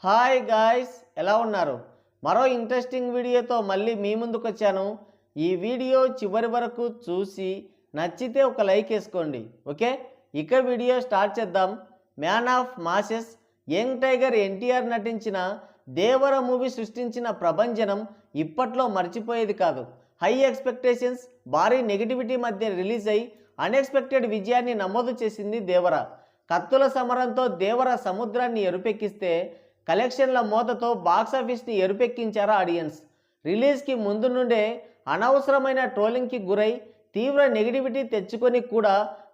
Hi guys, ఎలా ఉన్నారు? మరో ఇంట్రెస్టింగ్ వీడియోతో మళ్ళీ మీ ముందుకు వచ్చాను. ఈ వీడియో చివరి వరకు చూసి నచ్చితే ఒక లైక్ వేసుకోండి. ఓకే, ఇక వీడియో స్టార్ట్ చేద్దాం. Man of masses young tiger NTR నటించిన దేవర మూవీ సృష్టించిన ప్రభంజనం ఇప్పట్లో మర్చిపోయేది కాదు. హై ఎక్స్పెక్టేషన్స్, భారీ నెగిటివిటీ మధ్య రిలీజ్ అయి అన్ఎక్స్పెక్టెడ్ విజయాన్ని నమోదు చేసింది దేవర. కత్తుల సమరంతో దేవర సముద్రాన్ని ఎరుపెక్కిస్తే కలెక్షన్ల మోతతో బాక్సాఫీస్ని ఎరుపెక్కించారు ఆడియన్స్. రిలీజ్కి ముందు నుండే అనవసరమైన ట్రోలింగ్కి గురై తీవ్ర నెగిటివిటీ తెచ్చుకొని కూడా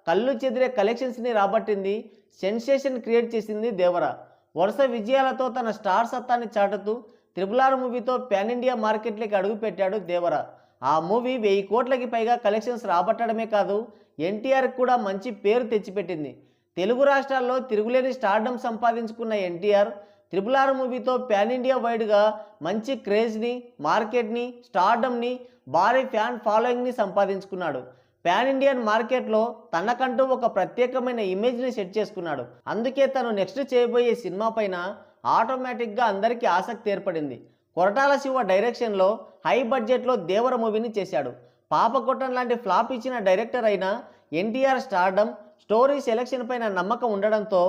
కళ్ళు చెదిరే కలెక్షన్స్ని రాబట్టింది. సెన్సేషన్ క్రియేట్ చేసింది దేవర. వరుస విజయాలతో తన స్టార్ సత్తాన్ని చాటుతూ RRR మూవీతో పాన్ ఇండియా మార్కెట్లోకి అడుగుపెట్టాడు దేవర. ఆ మూవీ 1000 కోట్లకి పైగా కలెక్షన్స్ రాబట్టడమే కాదు, ఎన్టీఆర్కి కూడా మంచి పేరు తెచ్చిపెట్టింది. తెలుగు రాష్ట్రాల్లో తిరుగులేని స్టార్డమ్ సంపాదించుకున్న ఎన్టీఆర్ RRR మూవీతో పాన్ ఇండియా వైడ్గా మంచి క్రేజ్ని, మార్కెట్ని, స్టార్డమ్ని, భారీ ఫ్యాన్ ఫాలోయింగ్ని సంపాదించుకున్నాడు. పాన్ ఇండియన్ మార్కెట్లో తనకంటూ ఒక ప్రత్యేకమైన ఇమేజ్ని సెట్ చేసుకున్నాడు. అందుకే తను నెక్స్ట్ చేయబోయే సినిమా పైన ఆటోమేటిక్గా అందరికీ ఆసక్తి ఏర్పడింది. కొరటాల శివ డైరెక్షన్లో హై బడ్జెట్లో దేవర మూవీని చేశాడు. పాపకొట్టం లాంటి ఫ్లాప్ ఇచ్చిన డైరెక్టర్ అయిన ఎన్టీఆర్ స్టార్డమ్, స్టోరీ సెలెక్షన్ పైన నమ్మకం ఉండడంతో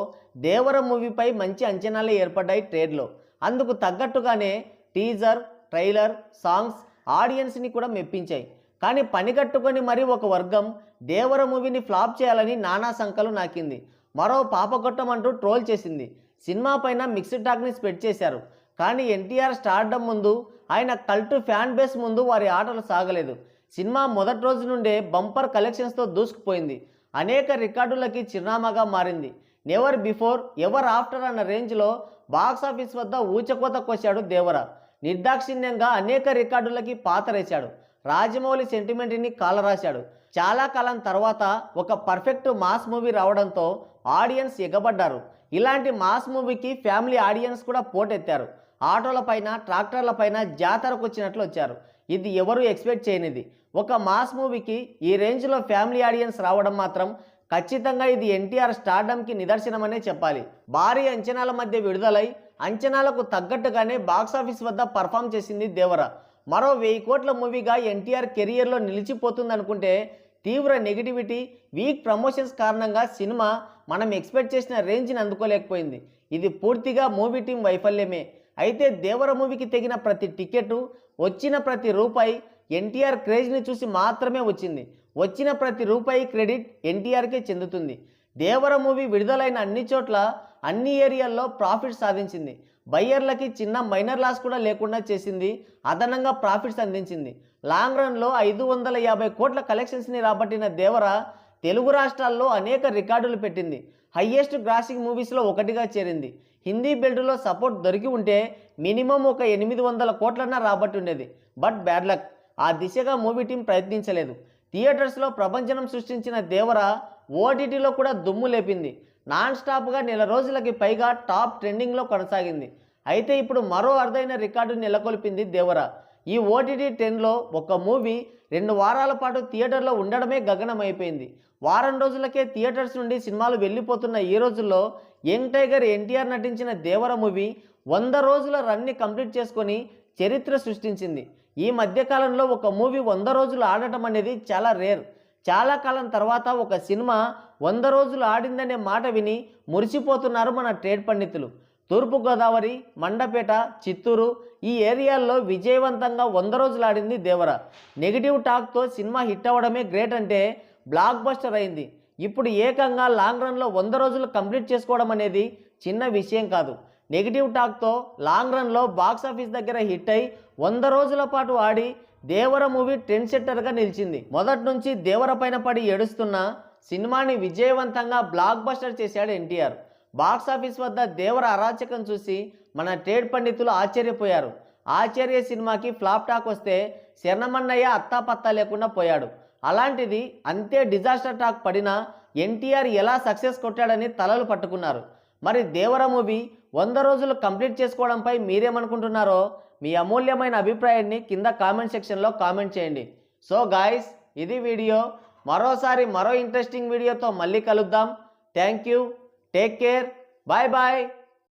దేవర మూవీపై మంచి అంచనాలే ఏర్పడ్డాయి ట్రేడ్లో. అందుకు తగ్గట్టుగానే టీజర్, ట్రైలర్, సాంగ్స్ ఆడియన్స్ని కూడా మెప్పించాయి. కానీ పనిగట్టుకొని మరీ ఒక వర్గం దేవర మూవీని ఫ్లాప్ చేయాలని నానా సంకలు నాకింది. మరో పాపకొట్టం అంటూ ట్రోల్ చేసింది. సినిమా పైన మిక్స్డ్ టాక్ని స్ప్రెడ్ చేశారు. కానీ ఎన్టీఆర్ స్టార్డమ్ ముందు, ఆయన కల్ట్ ఫ్యాన్ బేస్ ముందు వారి ఆటలు సాగలేదు. సినిమా మొదటి రోజు నుండే బంపర్ కలెక్షన్స్తో దూసుకుపోయింది. అనేక రికార్డులకి చిరునామాగా మారింది. నెవర్ బిఫోర్ ఎవర్ ఆఫ్టర్ అన్న రేంజ్లో బాక్సాఫీస్ వద్ద ఊచకోత కోశాడు దేవర. నిర్దాక్షిణ్యంగా అనేక రికార్డులకి పాతరేశాడు. రాజమౌళి సెంటిమెంట్ని కాలరాశాడు. చాలా కాలం తర్వాత ఒక పర్ఫెక్ట్ మాస్ మూవీ రావడంతో ఆడియన్స్ ఎగబడ్డారు. ఇలాంటి మాస్ మూవీకి ఫ్యామిలీ ఆడియన్స్ కూడా పోటెత్తారు. ఆటోలపైన, ట్రాక్టర్లపైన జాతరకు వచ్చినట్లు వచ్చారు. ఇది ఎవరు ఎక్స్పెక్ట్ చేయనిది. ఒక మాస్ మూవీకి ఈ రేంజ్లో ఫ్యామిలీ ఆడియన్స్ రావడం మాత్రం ఖచ్చితంగా ఇది ఎన్టీఆర్ స్టార్డమ్కి నిదర్శనమనే చెప్పాలి. భారీ అంచనాల మధ్య విడుదలై అంచనాలకు తగ్గట్టుగానే బాక్సాఫీస్ వద్ద పర్ఫామ్ చేసింది దేవర. మరో 1000 కోట్ల మూవీగా ఎన్టీఆర్ కెరియర్లో నిలిచిపోతుందనుకుంటే తీవ్ర నెగిటివిటీ, వీక్ ప్రమోషన్స్ కారణంగా సినిమా మనం ఎక్స్పెక్ట్ చేసిన రేంజ్ని అందుకోలేకపోయింది. ఇది పూర్తిగా మూవీ టీం వైఫల్యమే. అయితే దేవర మూవీకి తెగిన ప్రతి టికెట్, వచ్చిన ప్రతి రూపాయి ఎన్టీఆర్ క్రేజ్ని చూసి మాత్రమే వచ్చింది. వచ్చిన ప్రతి రూపాయి క్రెడిట్ ఎన్టీఆర్కే చెందుతుంది. దేవర మూవీ విడుదలైన అన్ని చోట్ల, అన్ని ఏరియాల్లో ప్రాఫిట్స్ సాధించింది. బయ్యర్లకి చిన్న మైనర్ లాస్ కూడా లేకుండా చేసింది. అదనంగా ప్రాఫిట్స్ అందించింది. లాంగ్ రన్లో 550 కోట్ల కలెక్షన్స్ని రాబట్టిన దేవర తెలుగు రాష్ట్రాల్లో అనేక రికార్డులు పెట్టింది. హయ్యెస్ట్ గ్రాసింగ్ మూవీస్లో ఒకటిగా చేరింది. హిందీ బెల్ట్లో సపోర్ట్ దొరికి ఉంటే మినిమం ఒక 800 కోట్లన్నా రాబట్టి ఉండేది. బట్ బ్యాడ్ లక్, ఆ దిశగా మూవీ టీం ప్రయత్నించలేదు. థియేటర్స్లో ప్రభంజనం సృష్టించిన దేవర ఓటీటీలో కూడా దుమ్ము లేపింది. నాన్ స్టాప్గా నెల రోజులకి పైగా టాప్ ట్రెండింగ్లో కొనసాగింది. అయితే ఇప్పుడు మరో అరుదైన రికార్డు నెలకొల్పింది దేవర. ఈ ఓటీటీ ట్రెండ్లో ఒక మూవీ 2 వారాల పాటు థియేటర్లో ఉండడమే గగనమైపోయింది. వారం రోజులకే థియేటర్స్ నుండి సినిమాలు వెళ్ళిపోతున్న ఈ రోజుల్లో యంగ్ టైగర్ ఎన్టీఆర్ నటించిన దేవర మూవీ 100 రోజుల రన్ని కంప్లీట్ చేసుకొని చరిత్ర సృష్టించింది. ఈ మధ్యకాలంలో ఒక మూవీ 100 రోజులు ఆడటం అనేది చాలా రేర్. చాలా కాలం తర్వాత ఒక సినిమా 100 రోజులు ఆడిందనే మాట విని మురిసిపోతున్నారు మన ట్రేడ్ పండితులు. తూర్పుగోదావరి, మండపేట, చిత్తూరు ఈ ఏరియాల్లో విజయవంతంగా 100 రోజులు ఆడింది దేవర. నెగిటివ్ టాక్తో సినిమా హిట్ అవ్వడమే గ్రేట్ అంటే బ్లాక్ బస్టర్ అయింది. ఇప్పుడు ఏకంగా లాంగ్ రన్లో 100 రోజులు కంప్లీట్ చేసుకోవడం అనేది చిన్న విషయం కాదు. నెగిటివ్ టాక్తో లాంగ్ రన్లో బాక్సాఫీస్ దగ్గర హిట్ అయి 100 రోజుల పాటు ఆడి దేవర మూవీ ట్రెండ్ సెట్టర్గా నిలిచింది. మొదటి నుంచి దేవర పైన పడి ఏడుస్తున్న సినిమాని విజయవంతంగా బ్లాక్ బస్టర్ చేశాడు ఎన్టీఆర్. బాక్సాఫీస్ వద్ద దేవర అరాచకం చూసి మన ట్రేడ్ పండితులు ఆశ్చర్యపోయారు. ఆచార్య సినిమాకి ఫ్లాప్ టాక్ వస్తే శరణమన్నయ్య అత్తాపత్తా లేకుండా పోయాడు. అలాంటిది అంతే డిజాస్టర్ టాక్ పడినా ఎన్టీఆర్ ఎలా సక్సెస్ కొట్టాడని తలలు పట్టుకున్నారు. మరి దేవర మూవీ 100 రోజులు కంప్లీట్ చేసుకోవడంపై మీరేమనుకుంటున్నారో మీ అమూల్యమైన అభిప్రాయాన్ని కింద కామెంట్ సెక్షన్లో కామెంట్ చేయండి. సో గాయ్స్, ఇది వీడియో. మరోసారి మరో ఇంట్రెస్టింగ్ వీడియోతో మళ్ళీ కలుద్దాం. Thank you, take care, bye bye.